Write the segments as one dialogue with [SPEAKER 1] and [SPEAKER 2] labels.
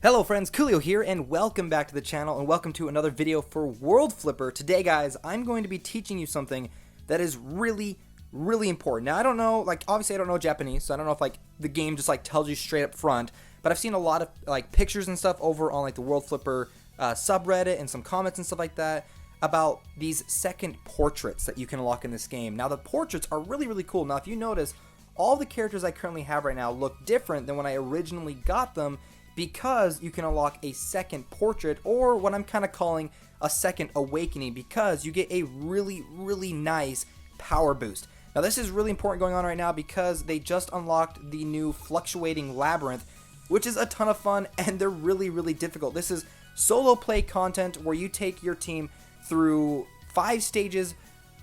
[SPEAKER 1] Hello friends, Koolio here, and welcome back to the channel, and welcome to another video for World Flipper. Today, guys, I'm going to be teaching you something that is really important. Now, I don't know, obviously I don't know Japanese, so I don't know if, the game just, tells you straight up front, but I've seen a lot of, pictures and stuff over on, the World Flipper subreddit and some comments and stuff like that about these second portraits that you can unlock in this game. Now, the portraits are really cool. Now, if you notice, all the characters I currently have right now look different than when I originally got them, because you can unlock a second portrait, or what I'm kind of calling a second awakening, because you get a really nice power boost. Now, this is really important going on right now because they just unlocked the new fluctuating labyrinth, which is a ton of fun, and they're really difficult. This is solo play content where you take your team through 5 stages,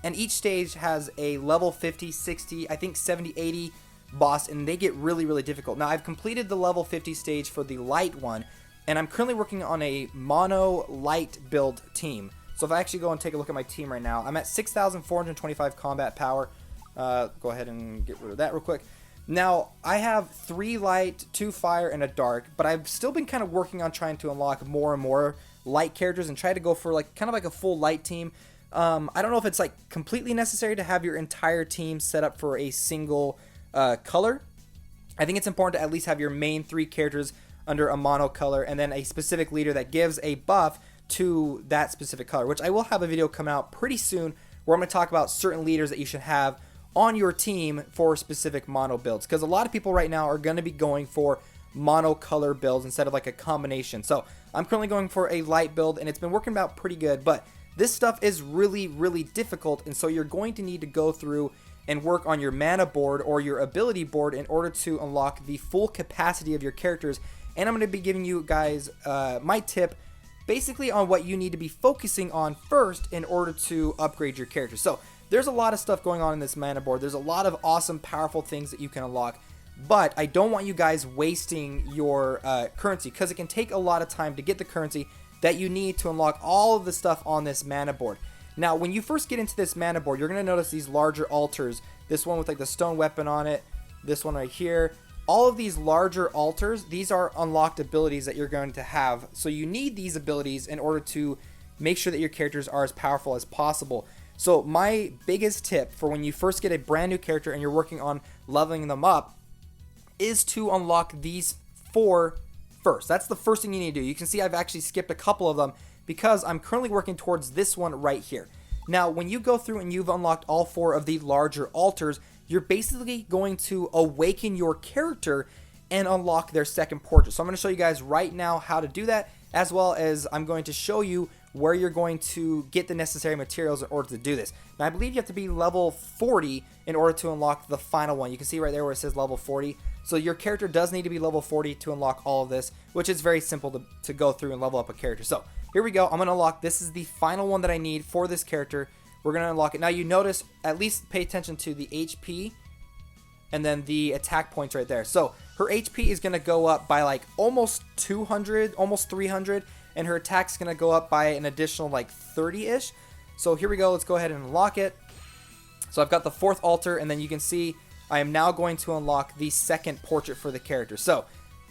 [SPEAKER 1] and each stage has a level 50, 60, I think 70, 80 boss, and they get really difficult. Now, I've completed the level 50 stage for the light one, and I'm currently working on a mono light build team. So if I actually go and take a look at my team right now, I'm at 6,425 combat power. Go ahead and get rid of that real quick. Now, I have 3 light, 2 fire, and a dark, but I've still been kind of working on trying to unlock more and more light characters and try to go for kind of a full light team. I don't know if it's completely necessary to have your entire team set up for a single color. I think it's important to at least have your main 3 characters under a mono color, and then a specific leader that gives a buff to that specific color, which I will have a video come out pretty soon where I'm going to talk about certain leaders that you should have on your team for specific mono builds, because a lot of people right now are going to be going for mono color builds instead of a combination. So I'm currently going for a light build, and it's been working out pretty good, but this stuff is really difficult, and so you're going to need to go through and work on your mana board or your ability board in order to unlock the full capacity of your characters. And I'm going to be giving you guys my tip basically on what you need to be focusing on first in order to upgrade your characters. So there's a lot of stuff going on in this mana board. There's a lot of awesome, powerful things that you can unlock, but I don't want you guys wasting your currency, because it can take a lot of time to get the currency that you need to unlock all of the stuff on this mana board. Now, when you first get into this mana board, you're going to notice these larger altars. This one with the stone weapon on it, this one right here. All of these larger altars, these are unlocked abilities that you're going to have. So you need these abilities in order to make sure that your characters are as powerful as possible. So my biggest tip for when you first get a brand new character and you're working on leveling them up is to unlock these 4 first. That's the first thing you need to do. You can see I've actually skipped a couple of them because I'm currently working towards this one right here. Now, when you go through and you've unlocked all 4 of the larger altars, you're basically going to awaken your character and unlock their second portrait. So I'm going to show you guys right now how to do that, as well as I'm going to show you where you're going to get the necessary materials in order to do this. Now, I believe you have to be level 40 in order to unlock the final one. You can see right there where it says level 40. So your character does need to be level 40 to unlock all of this, which is very simple to go through and level up a character. So here we go. I'm going to unlock, this is the final one that I need for this character. We're going to unlock it. Now, you notice, at least pay attention to the HP and then the attack points right there. So her HP is going to go up by almost 200, almost 300, and her attack's going to go up by an additional 30-ish. So here we go. Let's go ahead and unlock it. So I've got the 4th altar, and then you can see I am now going to unlock the second portrait for the character. So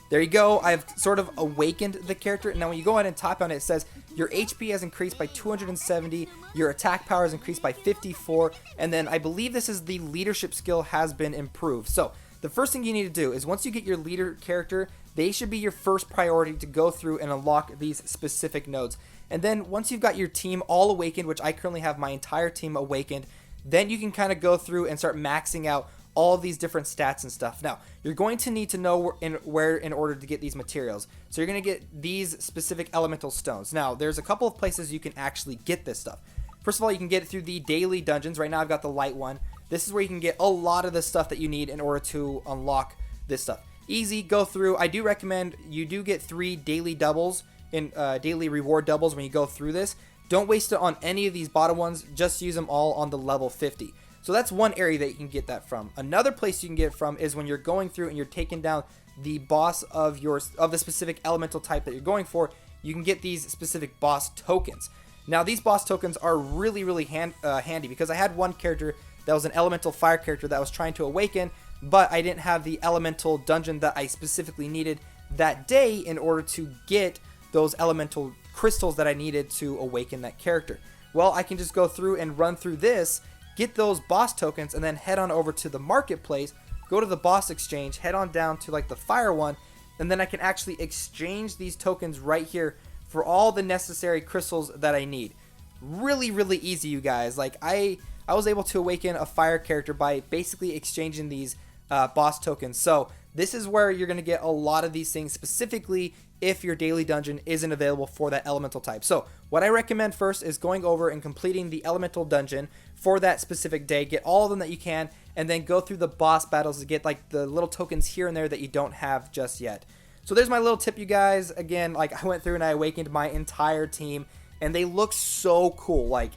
[SPEAKER 1] there you go. I've sort of awakened the character. And now when you go ahead and tap on it, it says your HP has increased by 270, your attack power has increased by 54, and then I believe this is the leadership skill has been improved. So the first thing you need to do is, once you get your leader character, they should be your first priority to go through and unlock these specific nodes. And then once you've got your team all awakened, which I currently have my entire team awakened, then you can kind of go through and start maxing out all of these different stats and stuff. Now, you're going to need to know where in order to get these materials. So you're going to get these specific elemental stones. Now, there's a couple of places you can actually get this stuff. First of all, you can get it through the daily dungeons. Right now, I've got the light one. This is where you can get a lot of the stuff that you need in order to unlock this stuff. Easy, go through. I do recommend you do get 3 daily doubles, in daily reward doubles when you go through this. Don't waste it on any of these bottom ones. Just use them all on the level 50. So that's one area that you can get that from. Another place you can get it from is when you're going through and you're taking down the boss of the specific elemental type that you're going for. You can get these specific boss tokens. Now, these boss tokens are really handy, because I had one character that was an elemental fire character that I was trying to awaken, but I didn't have the elemental dungeon that I specifically needed that day in order to get those elemental crystals that I needed to awaken that character. Well, I can just go through and run through this, get those boss tokens, and then head on over to the marketplace, go to the boss exchange, head on down to like the fire one, and then I can actually exchange these tokens right here for all the necessary crystals that I need. Really, really easy, you guys. Like I was able to awaken a fire character by basically exchanging these boss tokens. So this is where you're going to get a lot of these things, specifically if your daily dungeon isn't available for that elemental type. So what I recommend first is going over and completing the elemental dungeon for that specific day. Get all of them that you can, and then go through the boss battles to get like the little tokens here and there that you don't have just yet. So there's my little tip, you guys. Again, like I went through and I awakened my entire team, and they look so cool. Like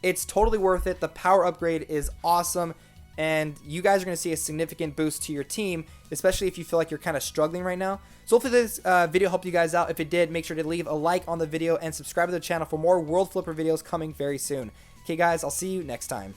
[SPEAKER 1] it's totally worth it. The power upgrade is awesome, and you guys are going to see a significant boost to your team, especially if you feel like you're kind of struggling right now. So hopefully this video helped you guys out. If it did, make sure to leave a like on the video and subscribe to the channel for more World Flipper videos coming very soon. Okay guys, I'll see you next time.